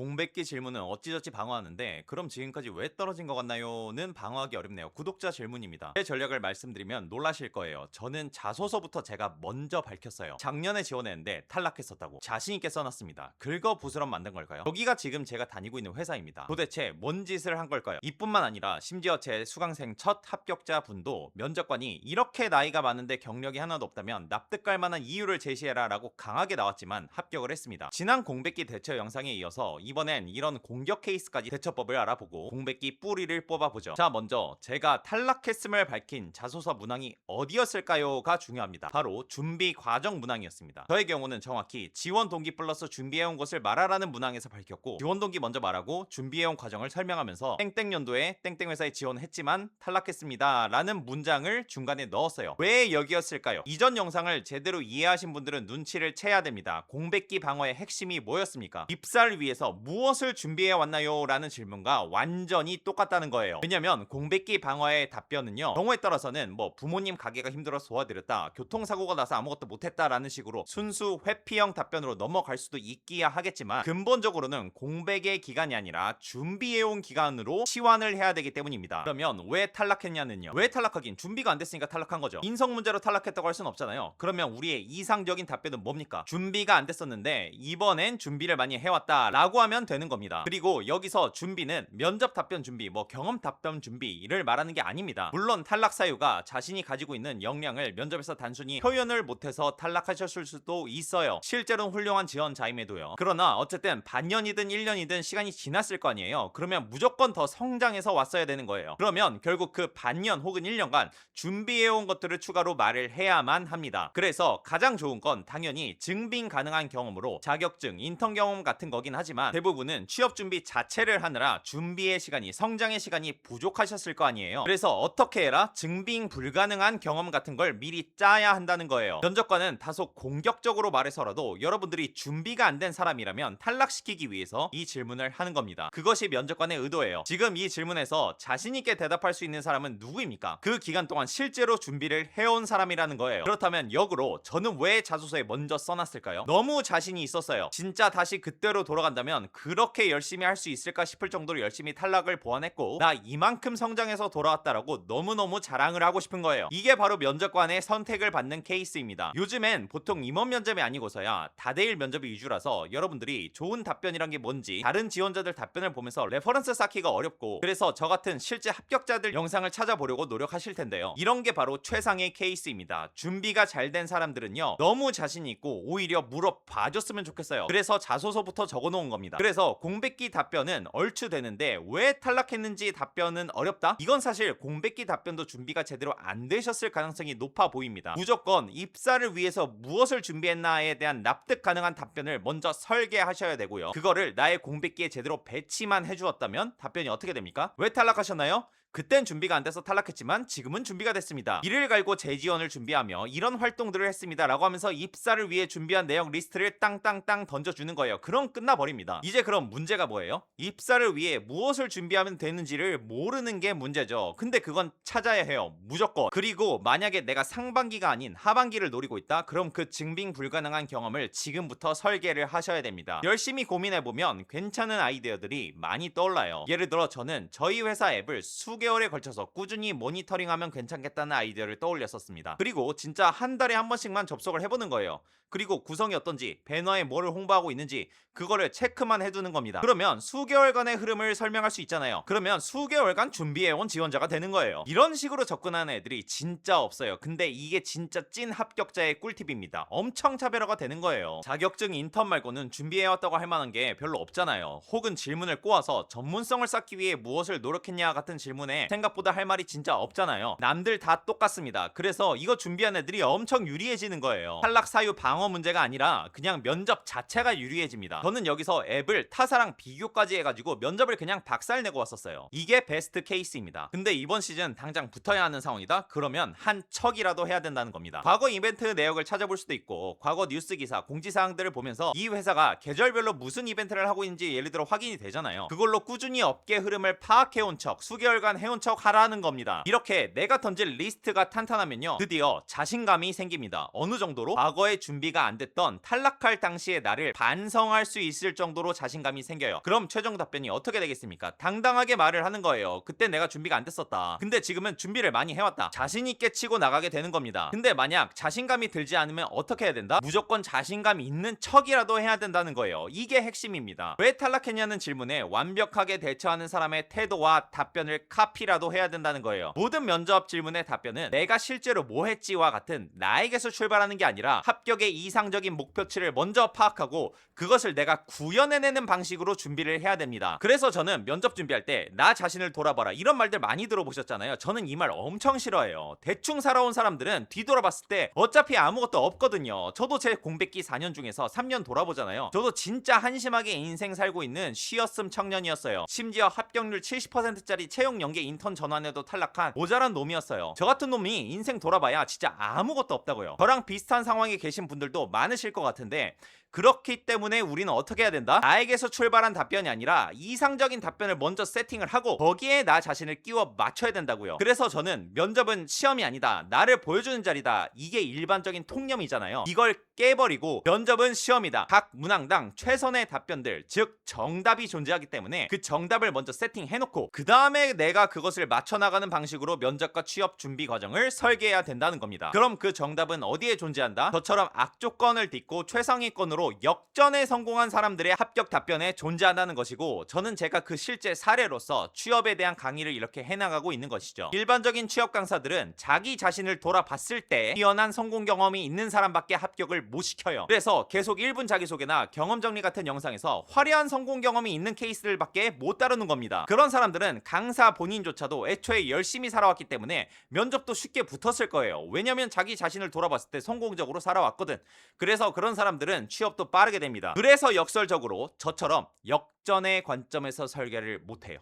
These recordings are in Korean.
공백기 질문은 어찌저찌 방어하는데 그럼 지금까지 왜 떨어진 것 같나요?는 방어하기 어렵네요. 구독자 질문입니다. 제 전략을 말씀드리면 놀라실 거예요. 저는 자소서부터 제가 먼저 밝혔어요. 작년에 지원했는데 탈락했었다고 자신있게 써놨습니다. 긁어부스럼 만든 걸까요? 여기가 지금 제가 다니고 있는 회사입니다. 도대체 뭔 짓을 한 걸까요? 이뿐만 아니라 심지어 제 수강생 첫 합격자 분도 면접관이 이렇게 나이가 많은데 경력이 하나도 없다면 납득할 만한 이유를 제시해라 라고 강하게 나왔지만 합격을 했습니다. 지난 공백기 대처 영상에 이어서 이번엔 이런 공격 케이스까지 대처법을 알아보고 공백기 뿌리를 뽑아보죠. 자, 먼저 제가 탈락했음을 밝힌 자소서 문항이 어디였을까요가 중요합니다. 바로 준비 과정 문항이었습니다. 저의 경우는 정확히 지원 동기 플러스 준비해온 것을 말하라는 문항에서 밝혔고, 지원 동기 먼저 말하고 준비해온 과정을 설명하면서 땡땡 연도에 땡땡 회사에 지원했지만 탈락했습니다 라는 문장을 중간에 넣었어요. 왜 여기였을까요? 이전 영상을 제대로 이해하신 분들은 눈치를 채야 됩니다. 공백기 방어의 핵심이 뭐였습니까? 입사를 위해서 무엇을 준비해 왔나요? 라는 질문과 완전히 똑같다는 거예요. 왜냐면 공백기 방어의 답변은요, 경우에 따라서는 뭐 부모님 가게가 힘들어서 도와드렸다, 교통사고가 나서 아무것도 못했다 라는 식으로 순수 회피형 답변으로 넘어갈 수도 있기야 하겠지만, 근본적으로는 공백의 기간이 아니라 준비해온 기간으로 치환을 해야 되기 때문입니다. 그러면 왜 탈락했냐는요, 왜 탈락하긴 준비가 안 됐으니까 탈락한 거죠. 인성 문제로 탈락했다고 할 순 없잖아요. 그러면 우리의 이상적인 답변은 뭡니까? 준비가 안 됐었는데 이번엔 준비를 많이 해왔다 라고 하면 되는 겁니다. 그리고 여기서 준비는 면접 답변 준비, 뭐 경험 답변 준비를 말하는 게 아닙니다. 물론 탈락 사유가 자신이 가지고 있는 역량을 면접에서 단순히 표현을 못해서 탈락하셨을 수도 있어요. 실제로는 훌륭한 지원자임에도요. 그러나 어쨌든 반년이든 1년이든 시간이 지났을 거 아니에요. 그러면 무조건 더 성장해서 왔어야 되는 거예요. 그러면 결국 그 반년 혹은 1년간 준비해온 것들을 추가로 말을 해야만 합니다. 그래서 가장 좋은 건 당연히 증빙 가능한 경험으로 자격증, 인턴 경험 같은 거긴 하지만, 대부분은 취업 준비 자체를 하느라 준비의 시간이, 성장의 시간이 부족하셨을 거 아니에요. 그래서 어떻게 해라? 증빙 불가능한 경험 같은 걸 미리 짜야 한다는 거예요. 면접관은 다소 공격적으로 말해서라도 여러분들이 준비가 안 된 사람이라면 탈락시키기 위해서 이 질문을 하는 겁니다. 그것이 면접관의 의도예요. 지금 이 질문에서 자신있게 대답할 수 있는 사람은 누구입니까? 그 기간 동안 실제로 준비를 해온 사람이라는 거예요. 그렇다면 역으로 저는 왜 자소서에 먼저 써놨을까요? 너무 자신이 있었어요. 진짜 다시 그때로 돌아간다면 그렇게 열심히 할 수 있을까 싶을 정도로 열심히 탈락을 보완했고, 나 이만큼 성장해서 돌아왔다라고 너무너무 자랑을 하고 싶은 거예요. 이게 바로 면접관의 선택을 받는 케이스입니다. 요즘엔 보통 임원 면접이 아니고서야 다대일 면접이 위주라서 여러분들이 좋은 답변이란 게 뭔지 다른 지원자들 답변을 보면서 레퍼런스 쌓기가 어렵고, 그래서 저 같은 실제 합격자들 영상을 찾아보려고 노력하실 텐데요. 이런 게 바로 최상의 케이스입니다. 준비가 잘 된 사람들은요, 너무 자신 있고 오히려 물어봐줬으면 좋겠어요. 그래서 자소서부터 적어놓은 겁니다. 그래서 공백기 답변은 얼추 되는데 왜 탈락했는지 답변은 어렵다? 이건 사실 공백기 답변도 준비가 제대로 안 되셨을 가능성이 높아 보입니다. 무조건 입사를 위해서 무엇을 준비했나에 대한 납득 가능한 답변을 먼저 설계하셔야 되고요. 그거를 나의 공백기에 제대로 배치만 해주었다면 답변이 어떻게 됩니까? 왜 탈락하셨나요? 그땐 준비가 안 돼서 탈락했지만 지금은 준비가 됐습니다. 이를 갈고 재지원을 준비하며 이런 활동들을 했습니다 라고 하면서 입사를 위해 준비한 내용 리스트를 땅땅땅 던져주는 거예요. 그럼 끝나버립니다. 이제 그럼 문제가 뭐예요? 입사를 위해 무엇을 준비하면 되는지를 모르는 게 문제죠. 근데 그건 찾아야 해요. 무조건. 그리고 만약에 내가 상반기가 아닌 하반기를 노리고 있다? 그럼 그 증빙 불가능한 경험을 지금부터 설계를 하셔야 됩니다. 열심히 고민해보면 괜찮은 아이디어들이 많이 떠올라요. 예를 들어 저는 저희 회사 앱을 수개월에 걸쳐서 꾸준히 모니터링하면 괜찮겠다는 아이디어를 떠올렸었습니다. 그리고 진짜 한 달에 한 번씩만 접속을 해보는 거예요. 그리고 구성이 어떤지, 배너에 뭐를 홍보하고 있는지 그거를 체크만 해두는 겁니다. 그러면 수개월간의 흐름을 설명할 수 있잖아요. 그러면 수개월간 준비해온 지원자가 되는 거예요. 이런 식으로 접근하는 애들이 진짜 없어요. 근데 이게 진짜 찐 합격자의 꿀팁입니다. 엄청 차별화가 되는 거예요. 자격증, 인턴 말고는 준비해왔다고 할 만한 게 별로 없잖아요. 혹은 질문을 꼬아서 전문성을 쌓기 위해 무엇을 노력했냐 같은 질문에 생각보다 할 말이 진짜 없잖아요. 남들 다 똑같습니다. 그래서 이거 준비한 애들이 엄청 유리해지는 거예요. 탈락 사유 방어 문제가 아니라 그냥 면접 자체가 유리해집니다. 저는 여기서 앱을 타사랑 비교까지 해가지고 면접을 그냥 박살내고 왔었어요. 이게 베스트 케이스입니다. 근데 이번 시즌 당장 붙어야 하는 상황이다? 그러면 한 척이라도 해야 된다는 겁니다. 과거 이벤트 내역을 찾아볼 수도 있고, 과거 뉴스 기사, 공지사항들을 보면서 이 회사가 계절별로 무슨 이벤트를 하고 있는지 예를 들어 확인이 되잖아요. 그걸로 꾸준히 업계 흐름을 파악해온 척, 수개월간 준비만 해온 척 하라는 겁니다. 이렇게 내가 던질 리스트가 탄탄하면요, 드디어 자신감이 생깁니다. 어느 정도로? 과거에 준비가 안 됐던 탈락할 당시의 나를 반성할 수 있을 정도로 자신감이 생겨요. 그럼 최종 답변이 어떻게 되겠습니까? 당당하게 말을 하는 거예요. 그때 내가 준비가 안 됐었다. 근데 지금은 준비를 많이 해왔다. 자신 있게 치고 나가게 되는 겁니다. 근데 만약 자신감이 들지 않으면 어떻게 해야 된다? 무조건 자신감 있는 척이라도 해야 된다는 거예요. 이게 핵심입니다. 왜 탈락했냐는 질문에 완벽하게 대처하는 사람의 태도와 답변을 카피라도 해야 된다는 거예요. 모든 면접 질문의 답변은 내가 실제로 뭐 했지와 같은 나에게서 출발하는 게 아니라 합격의 이상적인 목표치를 먼저 파악하고 그것을 내가 구현해내는 방식으로 준비를 해야 됩니다. 그래서 저는 면접 준비할 때 나 자신을 돌아봐라 이런 말들 많이 들어보셨잖아요. 저는 이 말 엄청 싫어해요. 대충 살아온 사람들은 뒤돌아봤을 때 어차피 아무것도 없거든요. 저도 제 공백기 4년 중에서 3년 돌아보잖아요. 저도 진짜 한심하게 인생 살고 있는 쉬었음 청년이었어요. 심지어 합격률 70%짜리 채용 연계 인턴 전환에도 탈락한 모자란 놈이었어요. 저 같은 놈이 인생 돌아봐야 진짜 아무것도 없다고요. 저랑 비슷한 상황에 계신 분들도 많으실 것 같은데, 그렇기 때문에 우리는 어떻게 해야 된다? 나에게서 출발한 답변이 아니라 이상적인 답변을 먼저 세팅을 하고 거기에 나 자신을 끼워 맞춰야 된다고요. 그래서 저는 면접은 시험이 아니다, 나를 보여주는 자리다, 이게 일반적인 통념이잖아요. 이걸 깨버리고 면접은 시험이다, 각 문항당 최선의 답변들, 즉 정답이 존재하기 때문에 그 정답을 먼저 세팅해놓고 그 다음에 내가 그것을 맞춰나가는 방식으로 면접과 취업 준비 과정을 설계해야 된다는 겁니다. 그럼 그 정답은 어디에 존재한다? 저처럼 악조건을 딛고 최상위권으로 역전에 성공한 사람들의 합격 답변에 존재한다는 것이고, 저는 제가 그 실제 사례로서 취업에 대한 강의를 이렇게 해나가고 있는 것이죠. 일반적인 취업 강사들은 자기 자신을 돌아봤을 때 뛰어난 성공 경험이 있는 사람밖에 합격을 못 시켜요. 그래서 계속 1분 자기소개나 경험 정리 같은 영상에서 화려한 성공 경험이 있는 케이스를 밖에 못 다루는 겁니다. 그런 사람들은 강사 본인조차도 애초에 열심히 살아왔기 때문에 면접도 쉽게 붙었을 거예요. 왜냐면 자기 자신을 돌아봤을 때 성공적으로 살아왔거든. 그래서 그런 사람들은 취업도 빠르게 됩니다. 그래서 역설적으로 저처럼 역전의 관점에서 설계를 못해요.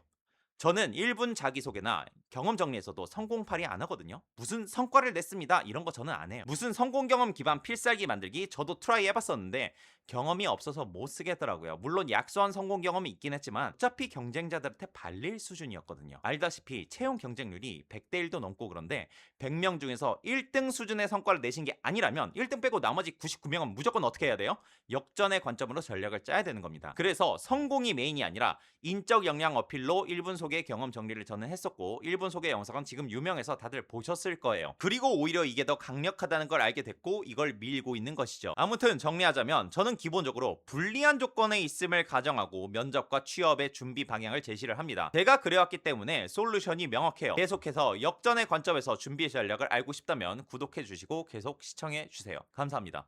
저는 1분 자기소개나 경험 정리에서도 성공팔이 안 하거든요. 무슨 성과를 냈습니다 이런 거 저는 안 해요. 무슨 성공 경험 기반 필살기 만들기 저도 트라이 해봤었는데 경험이 없어서 못 쓰겠더라고요. 물론 약소한 성공 경험이 있긴 했지만 어차피 경쟁자들한테 발릴 수준이었거든요. 알다시피 채용 경쟁률이 100대 1도 넘고 그런데 100명 중에서 1등 수준의 성과를 내신 게 아니라면 1등 빼고 나머지 99명은 무조건 어떻게 해야 돼요? 역전의 관점으로 전략을 짜야 되는 겁니다. 그래서 성공이 메인이 아니라 인적 역량 어필로 1분 소개 경험 정리를 저는 했었고, 1분 소개 영상은 지금 유명해서 다들 보셨을 거예요. 그리고 오히려 이게 더 강력하다는 걸 알게 됐고 이걸 밀고 있는 것이죠. 아무튼 정리하자면 저는 기본적으로 불리한 조건에 있음을 가정하고 면접과 취업의 준비 방향을 제시를 합니다. 제가 그래왔기 때문에 솔루션이 명확해요. 계속해서 역전의 관점에서 준비 전략을 알고 싶다면 구독해 주시고 계속 시청해 주세요. 감사합니다.